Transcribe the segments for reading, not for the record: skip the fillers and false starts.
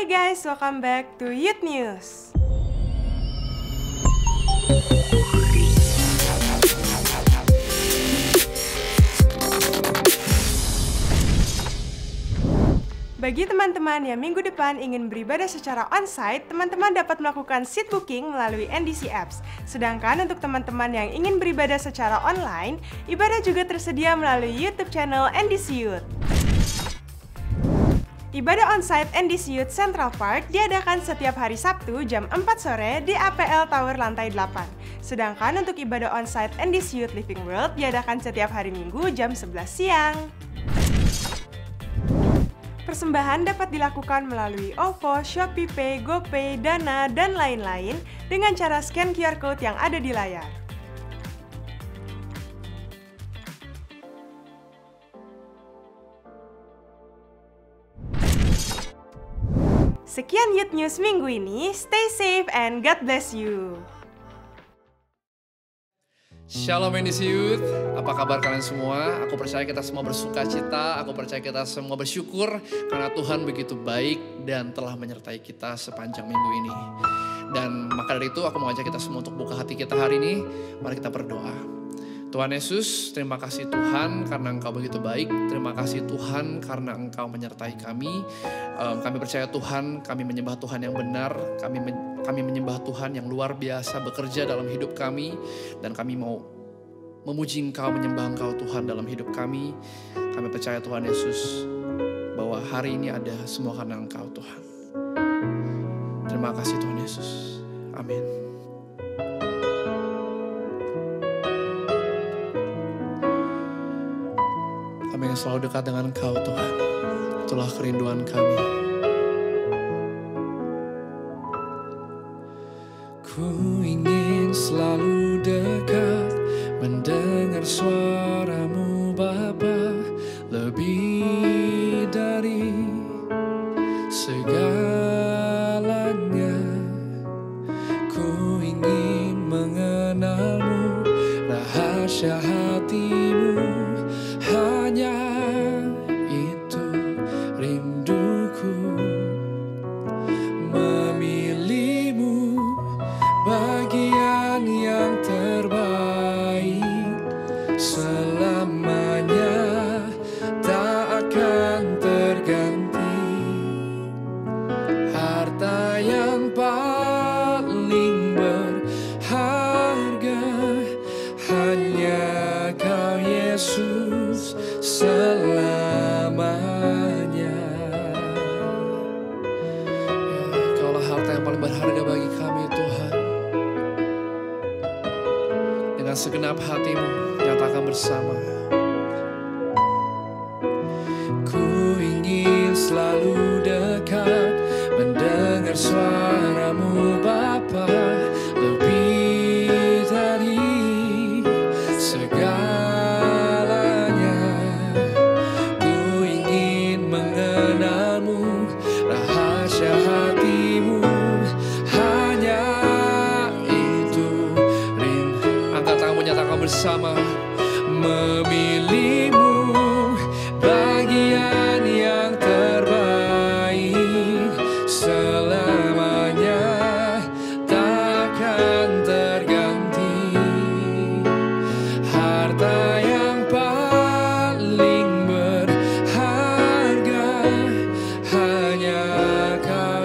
Hai guys, welcome back to Youth News. Bagi teman-teman yang minggu depan ingin beribadah secara onsite, teman-teman dapat melakukan seat booking melalui NDC Apps. Sedangkan untuk teman-teman yang ingin beribadah secara online, ibadah juga tersedia melalui YouTube channel NDC Youth. Ibadah onsite NDC Youth Central Park diadakan setiap hari Sabtu jam 4 sore di APL Tower lantai 8. Sedangkan untuk ibadah onsite NDC Youth Living World diadakan setiap hari Minggu jam 11 siang. Persembahan dapat dilakukan melalui OVO, ShopeePay, GoPay, Dana, dan lain-lain dengan cara scan QR Code yang ada di layar. Sekian Youth News minggu ini, stay safe and God bless you. Shalom NDC Youth, apa kabar kalian semua? Aku percaya kita semua bersuka cita, aku percaya kita semua bersyukur karena Tuhan begitu baik dan telah menyertai kita sepanjang minggu ini. Dan maka dari itu aku mengajak kita semua untuk buka hati kita hari ini, mari kita berdoa. Tuhan Yesus, terima kasih Tuhan karena Engkau begitu baik. Terima kasih Tuhan karena Engkau menyertai kami. Kami percaya Tuhan, kami menyembah Tuhan yang benar. Kami menyembah Tuhan yang luar biasa bekerja dalam hidup kami. Dan kami mau memuji Engkau, menyembah Engkau Tuhan dalam hidup kami. Kami percaya Tuhan Yesus bahwa hari ini ada semua karena Engkau Tuhan. Terima kasih Tuhan Yesus. Amin. Kami yang selalu dekat dengan Engkau Tuhan. Itulah kerinduan kami. Ku ingin selalu dekat, mendengar suara-Mu Bapa, lebih dari segalanya. Ku ingin mengenal-Mu, rahasia hati-Mu. Hanya itu rinduku, memilih-Mu bagian yang terbaik. Selamanya tak akan terganti. Harta yang paling berharga hanya Kau Yesus selamanya. Kaulah harta yang paling berharga bagi kami Tuhan. Dengan segenap hati-Mu nyatakan bersama. Ku ingin selalu dekat, mendengar suara-Mu Bapa, lebih dari segalanya. Ku ingin mengenal-Mu, rahasia hati-Mu. Hanya itu angkat tanganmu, nyatakan bersama. Memilih-Mu bagian yang terbaik. Selamanya takkan terganti. Harta yang paling berharga hanya Kau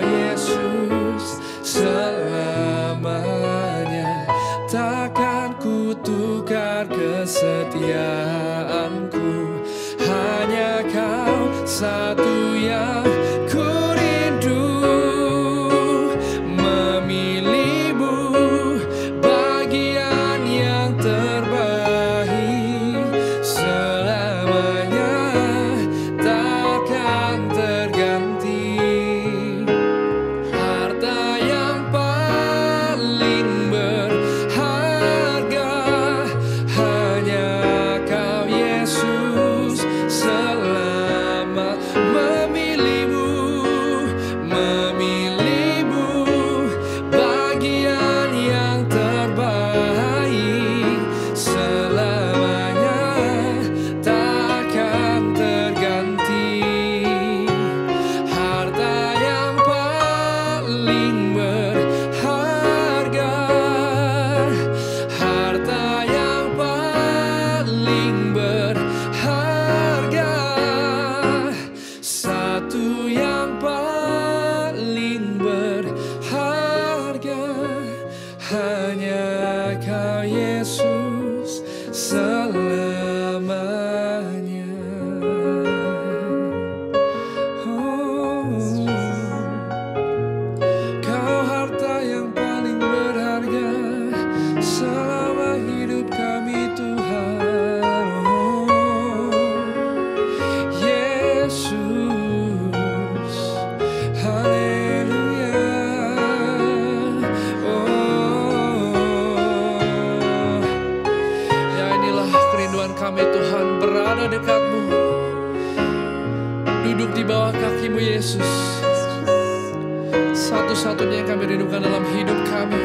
satu-satunya yang kami rindukan dalam hidup kami.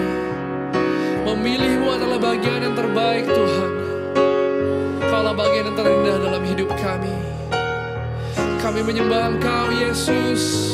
Memilih-Mu adalah bagian yang terbaik Tuhan. Kaulah bagian yang terindah dalam hidup kami. Kami menyembah Engkau Yesus.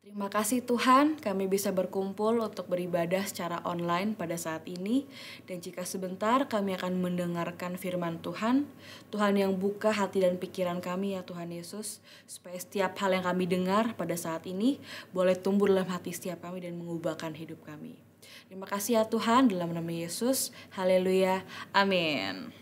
Terima kasih Tuhan, kami bisa berkumpul untuk beribadah secara online pada saat ini. Dan jika sebentar kami akan mendengarkan firman Tuhan, Tuhan yang buka hati dan pikiran kami ya Tuhan Yesus, supaya setiap hal yang kami dengar pada saat ini boleh tumbuh dalam hati setiap kami dan mengubahkan hidup kami. Terima kasih ya Tuhan, dalam nama Yesus, haleluya, amin.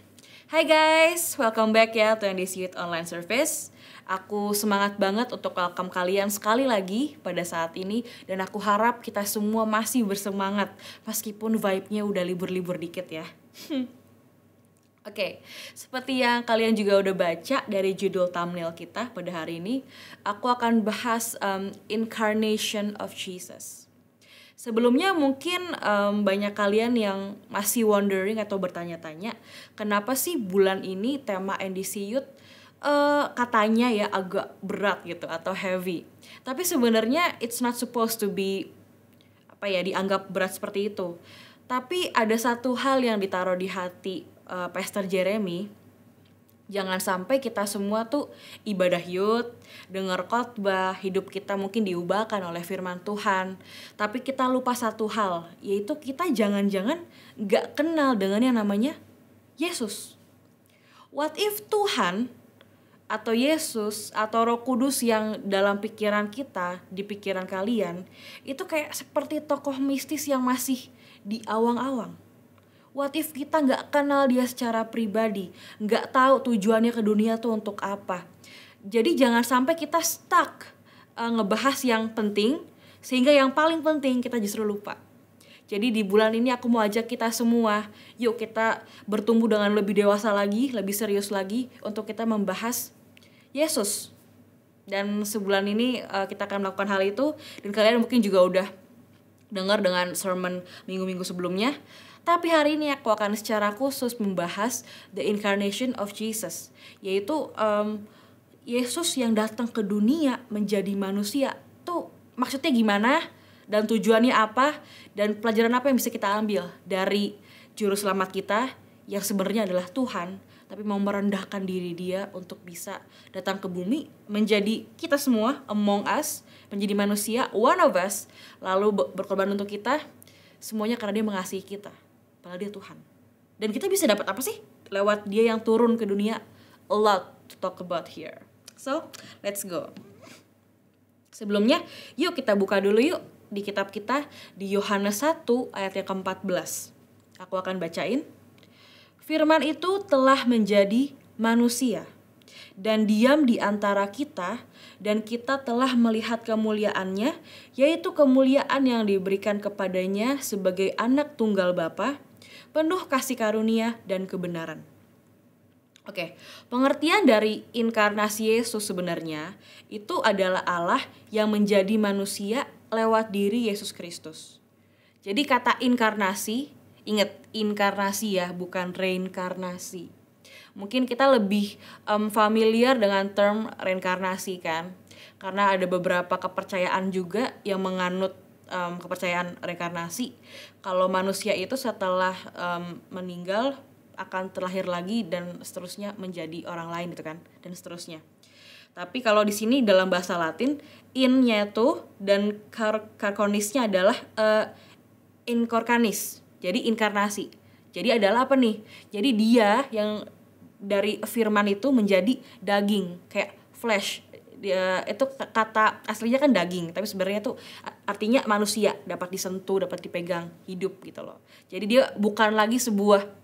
Hai guys, welcome back ya to NDC Youth Online Service. Aku semangat banget untuk welcome kalian sekali lagi pada saat ini. Dan aku harap kita semua masih bersemangat meskipun vibe-nya udah libur-libur dikit ya. Oke, seperti yang kalian juga udah baca dari judul thumbnail kita pada hari ini, aku akan bahas Incarnation of Jesus. Sebelumnya mungkin banyak kalian yang masih wondering atau bertanya-tanya, kenapa sih bulan ini tema NDC Youth katanya ya agak berat gitu atau heavy. Tapi sebenarnya it's not supposed to be dianggap berat seperti itu. Tapi ada satu hal yang ditaruh di hati Pastor Jeremy. Jangan sampai kita semua tuh ibadah youth, dengar khotbah, hidup kita mungkin diubahkan oleh firman Tuhan. Tapi kita lupa satu hal, yaitu kita jangan-jangan gak kenal dengan yang namanya Yesus. What if Tuhan atau Yesus atau Roh Kudus yang dalam pikiran kita, di pikiran kalian, itu kayak seperti tokoh mistis yang masih di awang-awang. What if kita gak kenal dia secara pribadi, gak tahu tujuannya ke dunia tuh untuk apa. Jadi jangan sampai kita stuck ngebahas yang penting, sehingga yang paling penting kita justru lupa. Jadi di bulan ini aku mau ajak kita semua, yuk kita bertumbuh dengan lebih dewasa lagi, lebih serius lagi untuk kita membahas Yesus. Dan sebulan ini kita akan melakukan hal itu. Dan kalian mungkin juga udah dengar dengan sermon minggu-minggu sebelumnya. Tapi hari ini aku akan secara khusus membahas The Incarnation of Jesus, yaitu Yesus yang datang ke dunia menjadi manusia. Tuh maksudnya gimana? Dan tujuannya apa? Dan pelajaran apa yang bisa kita ambil dari juru selamat kita yang sebenarnya adalah Tuhan, tapi mau merendahkan diri dia untuk bisa datang ke bumi, menjadi kita semua, among us, menjadi manusia, one of us, lalu berkorban untuk kita, semuanya karena dia mengasihi kita, padahal dia Tuhan. Dan kita bisa dapat apa sih? Lewat dia yang turun ke dunia. A lot to talk about here. So, let's go. Sebelumnya, yuk kita buka dulu yuk di kitab kita, di Yohanes 1 ayat yang ke-14. Aku akan bacain. Firman itu telah menjadi manusia dan diam di antara kita, dan kita telah melihat kemuliaannya, yaitu kemuliaan yang diberikan kepadanya sebagai anak tunggal Bapa, penuh kasih karunia dan kebenaran. Oke, pengertian dari inkarnasi Yesus sebenarnya itu adalah Allah yang menjadi manusia lewat diri Yesus Kristus. Jadi kata inkarnasi, ingat inkarnasi ya, bukan reinkarnasi. Mungkin kita lebih familiar dengan term reinkarnasi kan, karena ada beberapa kepercayaan juga yang menganut kepercayaan reinkarnasi. Kalau manusia itu setelah meninggal akan terlahir lagi dan seterusnya menjadi orang lain gitu kan, dan seterusnya. Tapi kalau di sini dalam bahasa Latin in-nya itu dan karkonisnya adalah incorcanis. Jadi inkarnasi. Jadi adalah apa nih? Jadi dia yang dari firman itu menjadi daging, kayak flesh. Dia itu kata aslinya kan daging, tapi sebenarnya tuh artinya manusia, dapat disentuh, dapat dipegang, hidup gitu loh. Jadi dia bukan lagi sebuah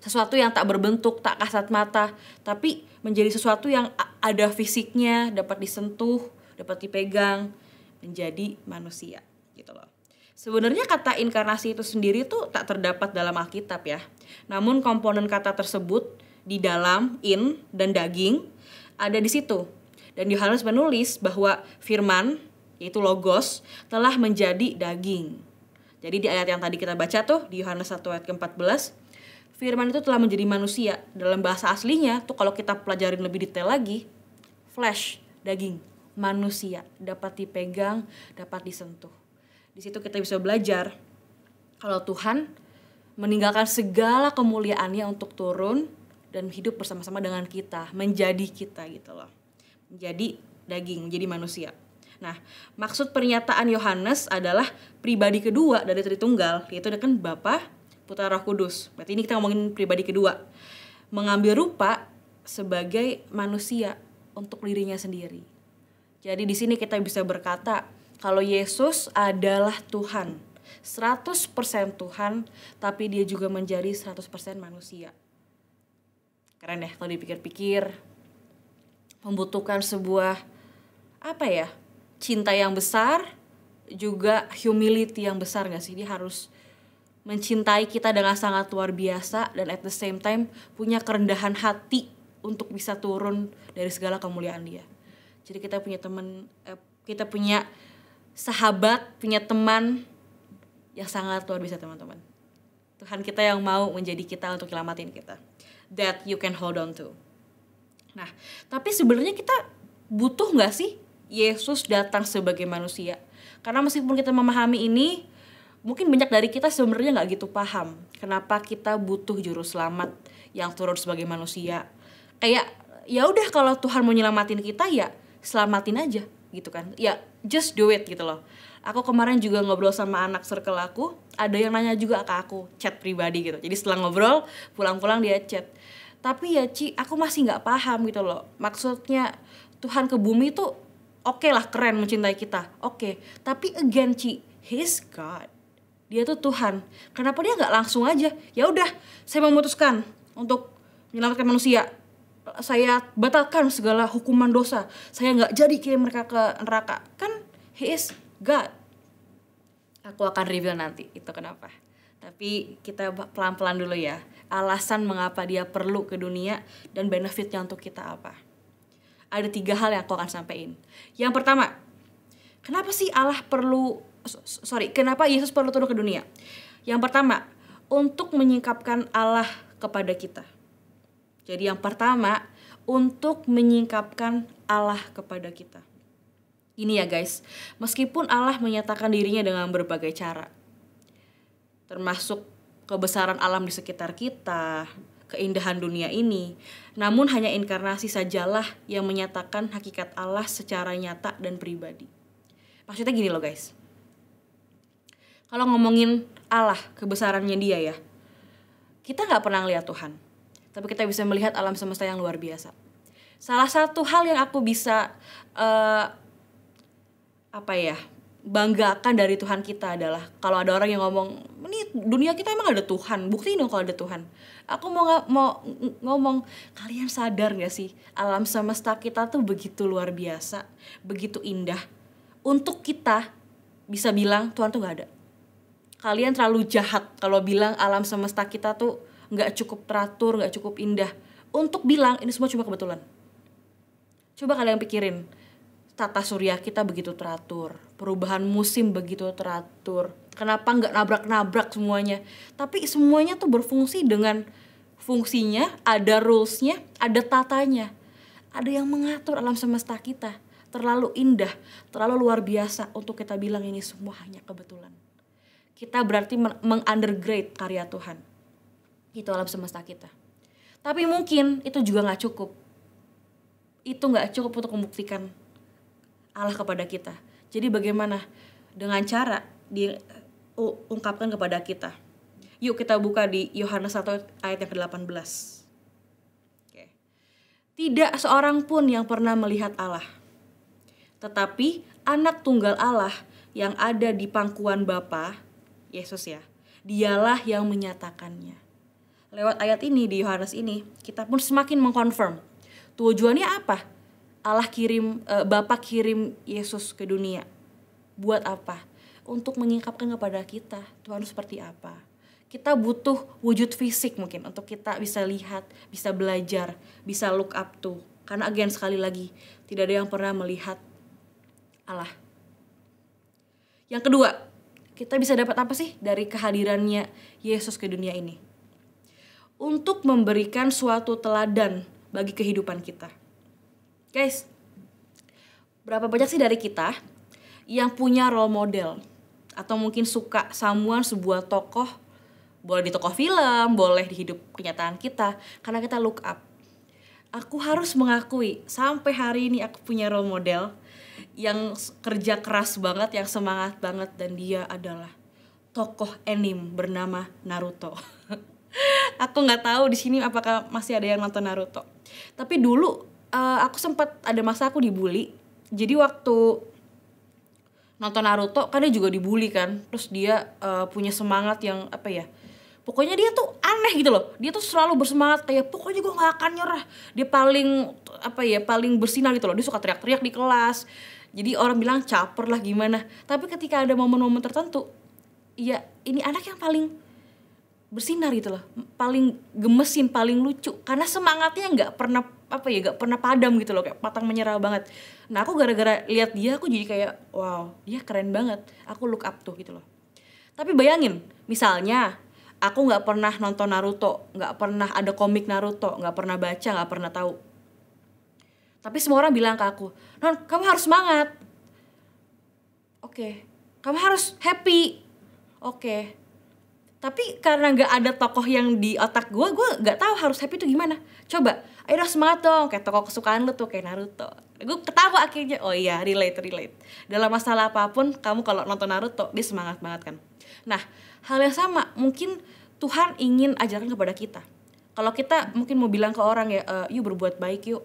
sesuatu yang tak berbentuk, tak kasat mata, tapi menjadi sesuatu yang ada fisiknya, dapat disentuh, dapat dipegang, menjadi manusia gitu loh. Sebenarnya kata inkarnasi itu sendiri tuh tak terdapat dalam Alkitab ya. Namun komponen kata tersebut di dalam in dan daging ada di situ. Dan Yohanes menulis bahwa firman, yaitu logos, telah menjadi daging. Jadi di ayat yang tadi kita baca tuh, di Yohanes 1 ayat ke-14, firman itu telah menjadi manusia. Dalam bahasa aslinya tuh kalau kita pelajarin lebih detail lagi, flesh, daging, manusia, dapat dipegang, dapat disentuh. Di situ kita bisa belajar kalau Tuhan meninggalkan segala kemuliaannya untuk turun dan hidup bersama-sama dengan kita, menjadi kita gitu loh. Menjadi daging, menjadi manusia. Nah, maksud pernyataan Yohanes adalah pribadi kedua dari Tritunggal, yaitu kan Bapa, Putra, Roh Kudus. Berarti ini kita ngomongin pribadi kedua. Mengambil rupa sebagai manusia untuk dirinya sendiri. Jadi di sini kita bisa berkata kalau Yesus adalah Tuhan, 100% Tuhan, tapi dia juga menjadi 100% manusia. Keren deh kalau dipikir-pikir. Membutuhkan sebuah cinta yang besar, juga humility yang besar gak sih? Dia harus mencintai kita dengan sangat luar biasa dan at the same time punya kerendahan hati untuk bisa turun dari segala kemuliaan dia. Jadi kita punya teman, kita punya sahabat, punya teman yang sangat luar biasa teman-teman. Tuhan kita yang mau menjadi kita untuk nyelamatin kita. That you can hold on to. Nah, tapi sebenarnya kita butuh gak sih Yesus datang sebagai manusia? Karena meskipun kita memahami ini, mungkin banyak dari kita sebenarnya gak gitu paham kenapa kita butuh juru selamat yang turun sebagai manusia. Kayak ya udah kalau Tuhan mau nyelamatin kita ya selamatin aja gitu kan. Ya just do it gitu loh. Aku kemarin juga ngobrol sama anak circle aku, ada yang nanya juga ke aku, chat pribadi gitu. Jadi setelah ngobrol, pulang-pulang dia chat. Tapi ya Ci, aku masih gak paham gitu loh. Maksudnya Tuhan ke bumi tuh oke lah, keren mencintai kita. Oke. Tapi again Ci, He's God. Dia tuh Tuhan. Kenapa dia gak langsung aja? Ya udah, saya memutuskan untuk menyelamatkan manusia. Saya batalkan segala hukuman dosa. Saya gak jadi kirim mereka ke neraka. Kan He is God. Aku akan reveal nanti itu kenapa. Tapi kita pelan-pelan dulu ya. Alasan mengapa dia perlu ke dunia dan benefitnya untuk kita apa. Ada 3 hal yang aku akan sampaikan. Yang pertama, kenapa sih kenapa Yesus perlu turun ke dunia? Yang pertama, untuk menyingkapkan Allah kepada kita. Jadi yang pertama, untuk menyingkapkan Allah kepada kita. Ini ya guys, meskipun Allah menyatakan dirinya dengan berbagai cara, termasuk kebesaran alam di sekitar kita, keindahan dunia ini, namun hanya inkarnasi sajalah yang menyatakan hakikat Allah secara nyata dan pribadi. Maksudnya gini loh guys, kalau ngomongin Allah, kebesarannya dia ya, kita gak pernah ngeliat Tuhan, tapi kita bisa melihat alam semesta yang luar biasa. Salah satu hal yang aku bisa banggakan dari Tuhan kita adalah kalau ada orang yang ngomong, ini dunia kita emang ada Tuhan, buktiin dong kalau ada Tuhan. Aku mau ngomong, kalian sadar gak sih alam semesta kita tuh begitu luar biasa, begitu indah. Untuk kita bisa bilang Tuhan tuh gak ada. Kalian terlalu jahat kalau bilang alam semesta kita tuh nggak cukup teratur, nggak cukup indah untuk bilang ini semua cuma kebetulan. Coba kalian pikirin, tata surya kita begitu teratur, perubahan musim begitu teratur, kenapa nggak nabrak-nabrak semuanya? Tapi semuanya tuh berfungsi dengan fungsinya, ada rulesnya, ada tatanya. Ada yang mengatur alam semesta kita. Terlalu indah, terlalu luar biasa untuk kita bilang ini semua hanya kebetulan. Kita berarti meng-undergrade karya Tuhan. Itu alam semesta kita. Tapi mungkin itu juga gak cukup. Itu gak cukup untuk membuktikan Allah kepada kita. Jadi bagaimana? Dengan cara diungkapkan kepada kita. Yuk kita buka di Yohanes 1 ayat yang ke-18. Oke. Tidak seorang pun yang pernah melihat Allah. Tetapi anak tunggal Allah yang ada di pangkuan Bapa, Yesus ya, dialah yang menyatakannya. Lewat ayat ini di Yohanes ini, kita pun semakin mengkonfirm. Tujuannya apa? Bapa kirim Yesus ke dunia. Buat apa? Untuk mengungkapkan kepada kita Tuhan seperti apa. Kita butuh wujud fisik mungkin untuk kita bisa lihat, bisa belajar, bisa look up to. Karena again sekali lagi, tidak ada yang pernah melihat Allah. Yang kedua, kita bisa dapat apa sih dari kehadirannya Yesus ke dunia ini? Untuk memberikan suatu teladan bagi kehidupan kita. Guys, berapa banyak sih dari kita yang punya role model? Atau mungkin suka sebuah tokoh, boleh di tokoh film, boleh di hidup kenyataan kita, karena kita look up. Aku harus mengakui, sampai hari ini aku punya role model yang kerja keras banget, yang semangat banget, dan dia adalah tokoh anime bernama Naruto. Aku nggak tahu di sini apakah masih ada yang nonton Naruto. Tapi dulu aku sempat ada masa aku dibully. Jadi waktu nonton Naruto kan dia juga dibully kan. Terus dia punya semangat yang apa ya? Pokoknya dia tuh aneh gitu loh. Dia tuh selalu bersemangat kayak pokoknya gue gak akan nyerah. Dia paling bersinar gitu loh. Dia suka teriak-teriak di kelas. Jadi orang bilang caper lah gimana. Tapi ketika ada momen-momen tertentu, ya ini anak yang paling bersinar gitu loh. Paling gemesin, paling lucu. Karena semangatnya gak pernah padam gitu loh. Kayak pantang menyerah banget. Nah aku gara-gara lihat dia aku jadi kayak wow, dia keren banget. Aku look up tuh gitu loh. Tapi bayangin, misalnya aku gak pernah nonton Naruto, gak pernah ada komik Naruto, gak pernah baca, gak pernah tahu. Tapi semua orang bilang ke aku, Non, kamu harus semangat. Oke. Kamu harus happy. Oke. Tapi karena gak ada tokoh yang di otak gue gak tahu harus happy itu gimana. Coba, ayo dong semangat dong, kayak tokoh kesukaan lu tuh, kayak Naruto. Gue ketawa akhirnya, oh iya, relate. Dalam masalah apapun, kamu kalau nonton Naruto, dia semangat banget kan. Nah, hal yang sama mungkin Tuhan ingin ajarkan kepada kita. Kalau kita mungkin mau bilang ke orang ya, yuk berbuat baik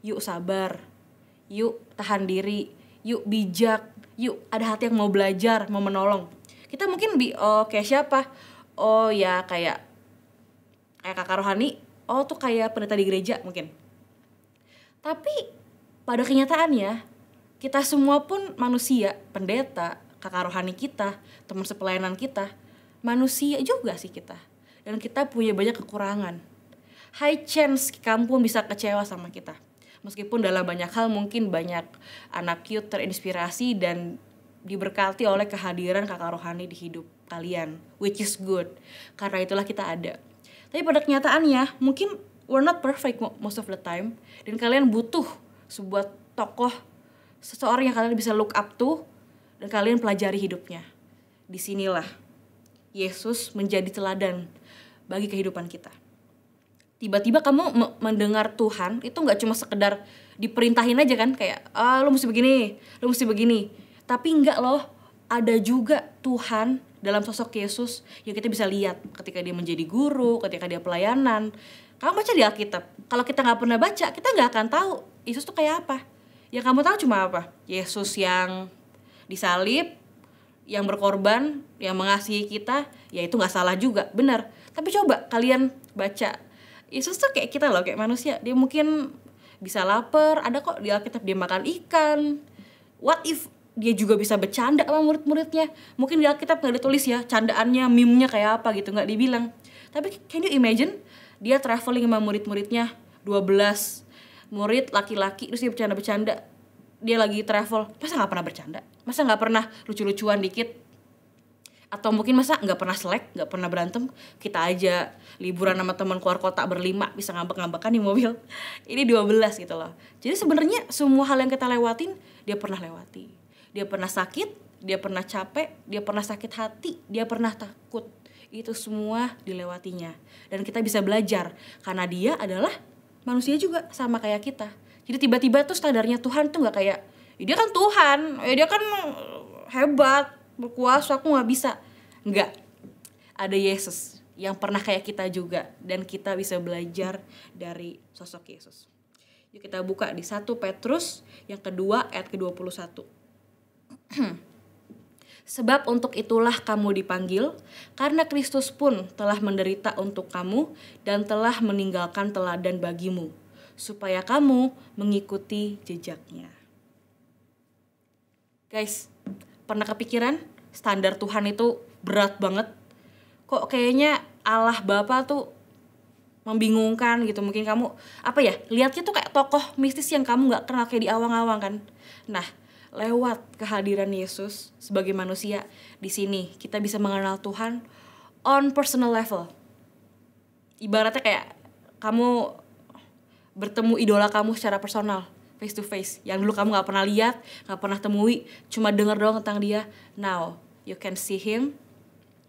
yuk sabar, yuk tahan diri, yuk bijak, yuk ada hati yang mau belajar, mau menolong. Kita mungkin kayak siapa? Oh ya kayak kakak rohani, oh tuh kayak pendeta di gereja mungkin. Tapi pada kenyataannya kita semua pun manusia, pendeta, kakak rohani kita, teman sepelayanan kita, manusia juga sih kita. Dan kita punya banyak kekurangan. High chance kamu pun bisa kecewa sama kita. Meskipun dalam banyak hal mungkin banyak anak cute terinspirasi dan diberkati oleh kehadiran kakak rohani di hidup kalian. Which is good. Karena itulah kita ada. Tapi pada kenyataannya mungkin we're not perfect most of the time. Dan kalian butuh sebuah tokoh, seseorang yang kalian bisa look up to. Dan kalian pelajari hidupnya. Disinilah Yesus menjadi teladan bagi kehidupan kita. Tiba-tiba kamu mendengar Tuhan itu gak cuma sekedar diperintahin aja kan. Kayak lu mesti begini. Tapi enggak loh, ada juga Tuhan dalam sosok Yesus yang kita bisa lihat ketika dia menjadi guru, ketika dia pelayanan. Kamu baca di Alkitab. Kalau kita gak pernah baca, kita gak akan tahu Yesus tuh kayak apa. Yang kamu tahu cuma apa? Yesus yang disalib, yang berkorban, yang mengasihi kita, ya itu gak salah juga, benar. Tapi coba kalian baca, Yesus tuh kayak kita loh, kayak manusia. Dia mungkin bisa lapar, ada kok di Alkitab dia makan ikan. What if dia juga bisa bercanda sama murid-muridnya? Mungkin di Alkitab gak ditulis ya, candaannya, meme-nya kayak apa gitu, gak dibilang. Tapi can you imagine dia traveling sama murid-muridnya 12 murid laki-laki, terus dia bercanda-bercanda. Dia lagi travel, masa gak pernah bercanda? Masa gak pernah lucu-lucuan dikit? Atau mungkin masa gak pernah selek, gak pernah berantem? Kita aja liburan sama teman keluar kota berlima bisa ngambek-ngambekan di mobil. Ini 12 gitu loh. Jadi sebenarnya semua hal yang kita lewatin dia pernah lewati. Dia pernah sakit, dia pernah capek, dia pernah sakit hati, dia pernah takut. Itu semua dilewatinya. Dan kita bisa belajar karena dia adalah manusia juga sama kayak kita. Jadi tiba-tiba tuh standarnya Tuhan tuh gak kayak, ya dia kan Tuhan, ya dia kan hebat, berkuasa, aku gak bisa. Enggak. Ada Yesus yang pernah kayak kita juga. Dan kita bisa belajar dari sosok Yesus. Yuk kita buka di 1 Petrus yang kedua ayat ke-21. Sebab untuk itulah kamu dipanggil, karena Kristus pun telah menderita untuk kamu dan telah meninggalkan teladan bagimu, supaya kamu mengikuti jejaknya. Guys, pernah kepikiran standar Tuhan itu berat banget? Kok kayaknya Allah Bapa tuh membingungkan gitu. Mungkin kamu, lihatnya tuh kayak tokoh mistis yang kamu gak kenal kayak di awang-awang kan. Nah, lewat kehadiran Yesus sebagai manusia di sini kita bisa mengenal Tuhan on personal level. Ibaratnya kayak kamu bertemu idola kamu secara personal, face to face. Yang dulu kamu gak pernah lihat, gak pernah temui, cuma dengar doang tentang dia. Now you can see him,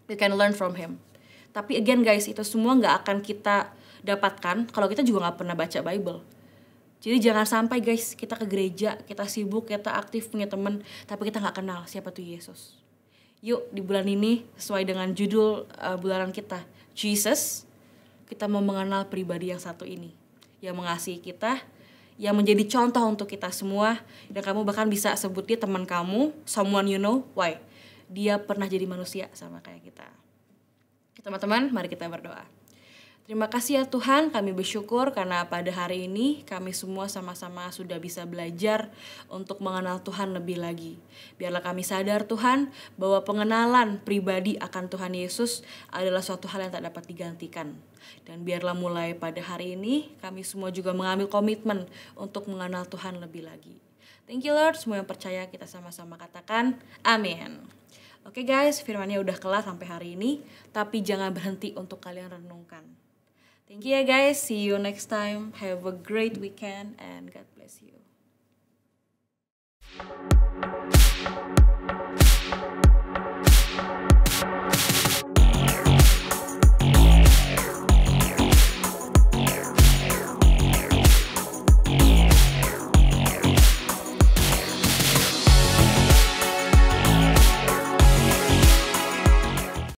you can learn from him. Tapi again guys, itu semua gak akan kita dapatkan kalau kita juga gak pernah baca Bible. Jadi jangan sampai guys kita ke gereja, kita sibuk, kita aktif punya temen, tapi kita gak kenal siapa tuh Yesus. Yuk di bulan ini sesuai dengan judul bulanan kita, Jesus, kita mau mengenal pribadi yang satu ini. Yang mengasihi kita, yang menjadi contoh untuk kita semua. Dan kamu bahkan bisa sebut dia teman kamu, someone you know, why? Dia pernah jadi manusia sama kayak kita. Teman-teman, mari kita berdoa. Terima kasih ya Tuhan, kami bersyukur karena pada hari ini kami semua sama-sama sudah bisa belajar untuk mengenal Tuhan lebih lagi. Biarlah kami sadar Tuhan bahwa pengenalan pribadi akan Tuhan Yesus adalah suatu hal yang tak dapat digantikan. Dan biarlah mulai pada hari ini kami semua juga mengambil komitmen untuk mengenal Tuhan lebih lagi. Thank you Lord, semua yang percaya kita sama-sama katakan amin. Oke guys, firmannya udah kelar sampai hari ini, tapi jangan berhenti untuk kalian renungkan. Thank you ya guys, see you next time. Have a great weekend and God bless you.